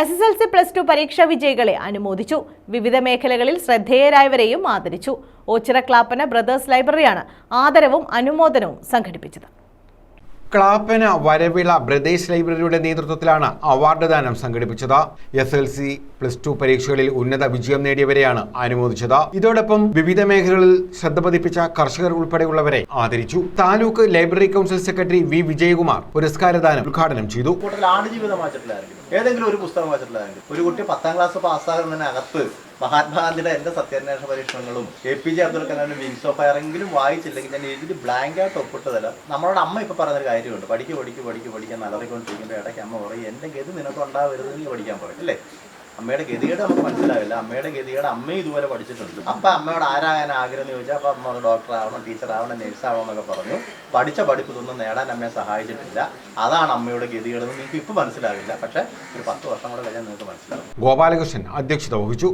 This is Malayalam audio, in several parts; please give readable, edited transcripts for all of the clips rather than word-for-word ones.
SSLC +2 പരീക്ഷാ വിജയികളെ അനുമോദിച്ചു. വിവിധ മേഖലകളിൽ ശ്രദ്ധേയരായവരെയും ആദരിച്ചു. ഓച്ചിറ ക്ലാപ്പന ബ്രദേഴ്സ് ലൈബ്രറിയാണ് ആദരവും അനുമോദനവും സംഘടിപ്പിച്ചത്. ക്ലാപ്പന വരവിള ബ്രദേഴ്സ് ലൈബ്രറിയുടെ നേതൃത്വത്തിലാണ് അവാർഡ് ദാനം സംഘടിപ്പിച്ചത്. SSLC +2 പരീക്ഷകളിൽ ഉന്നത വിജയം നേടിയവരെയാണ് അനുമോദിച്ചത്. ഇതോടൊപ്പം വിവിധ മേഖലകളിൽ ശ്രദ്ധ പതിപ്പിച്ച കർഷകർ ഉൾപ്പെടെയുള്ളവരെ ആദരിച്ചു. Taluk library council secretary V. Vijayakumar പുരസ്കാരദാനം ഉദ്ഘാടനം ചെയ്തു. ഏതെങ്കിലും ഒരു പുസ്തകം വായിച്ചിട്ടില്ലായെങ്കിൽ ഒരു കുട്ടി 10ാം ക്ലാസ് പാസ്സാകുന്നതിനകത്ത് മഹാത്മാഗാന്ധിയുടെ എൻ്റെ സത്യാന്വേഷണ പരീക്ഷണങ്ങളും APJ അബ്ദുൽ കലാമിന്റെ വിങ്സ് ഓഫ് ഫയർ എങ്കിലും വായിച്ചില്ലെങ്കിൽ ഞാൻ എഴുതി ബ്ലാങ്കായിട്ട് ഒപ്പിട്ടതല്ല. നമ്മളോട് അമ്മ ഇപ്പം പറഞ്ഞൊരു കാര്യമുണ്ട്, പഠിക്കാൻ നല്ലറിക്കൊണ്ടിരിക്കുമ്പോൾ ഇടയ്ക്ക് അമ്മ പറയും എൻ്റെ ഗതി നിനക്ക് ഉണ്ടാവരുത്, നീ പഠിക്കാൻ പറയും അല്ലേ. അമ്മയുടെ ഗതികേട് നമുക്ക് മനസ്സിലാവില്ല. അമ്മയുടെ ഗതികേട് അമ്മയും ഇതുപോലെ പഠിച്ചിട്ടുണ്ട്. അപ്പം അമ്മയോട് ആരാകാൻ ആഗ്രഹം എന്ന് ചോദിച്ചാൽ അപ്പം അമ്മ ഡോക്ടർ ആവണം, ടീച്ചർ ആവണം, നേഴ്സ് ആവണം എന്നൊക്കെ പറഞ്ഞു. പഠിച്ച പഠിപ്പ് ഇതൊന്നും നേടാൻ അമ്മയെ സഹായിച്ചിട്ടില്ല. അതാണ് അമ്മയുടെ ഗതികേടെന്ന് നിങ്ങൾക്ക് ഇപ്പം മനസ്സിലാവില്ല. പക്ഷേ ഒരു 10 വർഷം കൂടെ കഴിഞ്ഞാൽ നിങ്ങൾക്ക് മനസ്സിലാവും. ഗോപാലകൃഷ്ണൻ അധ്യക്ഷത വഹിച്ചു.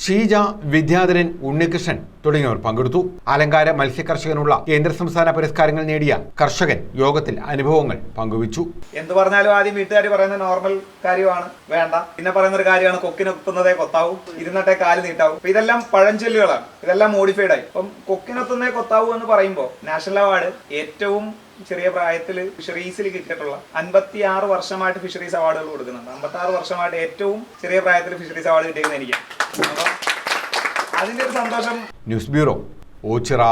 ഷീജ, വിദ്യാധരൻ, ഉണ്ണികൃഷ്ണൻ തുടങ്ങിയവർ പങ്കെടുത്തു. അലങ്കാര മത്സ്യകർഷകനുള്ള കേന്ദ്ര സംസ്ഥാന പുരസ്കാരങ്ങൾ നേടിയ കർഷകൻ യോഗത്തിൽ അനുഭവങ്ങൾ പങ്കുവച്ചു. എന്ത് പറഞ്ഞാലും ആദ്യം വീട്ടുകാർ പറയുന്ന നോർമൽ കാര്യമാണ്, വേണ്ട. പിന്നെ പറയുന്ന ഒരു കാര്യമാണ് കൊക്കിനൊത്തുന്നതേ കൊത്താവൂ, ഇരുന്നിട്ടേ കാല് നീട്ടാവൂ. അപ്പൊ ഇതെല്ലാം പഴഞ്ചൊല്ലുകളാണ്, ഇതെല്ലാം മോഡിഫൈഡ് ആയി. അപ്പം കൊക്കിനൊത്തുന്നതേ കൊത്താവൂ എന്ന് പറയുമ്പോൾ നാഷണൽ അവാർഡ് ഏറ്റവും ചെറിയ പ്രായത്തിൽ ഫിഷറീസിൽ കിട്ടിയിട്ടുള്ള 56 വർഷമായിട്ട് ഫിഷറീസ് അവാർഡുകൾ കൊടുക്കുന്നുണ്ട്. 56 വർഷമായിട്ട് ഏറ്റവും ചെറിയ പ്രായത്തിൽ ഫിഷറീസ് അവാർഡ് കിട്ടിയിരിക്കുന്ന എനിക്ക്. അപ്പം അതിന്റെ ഒരു സന്തോഷം. News bureau, Ochira.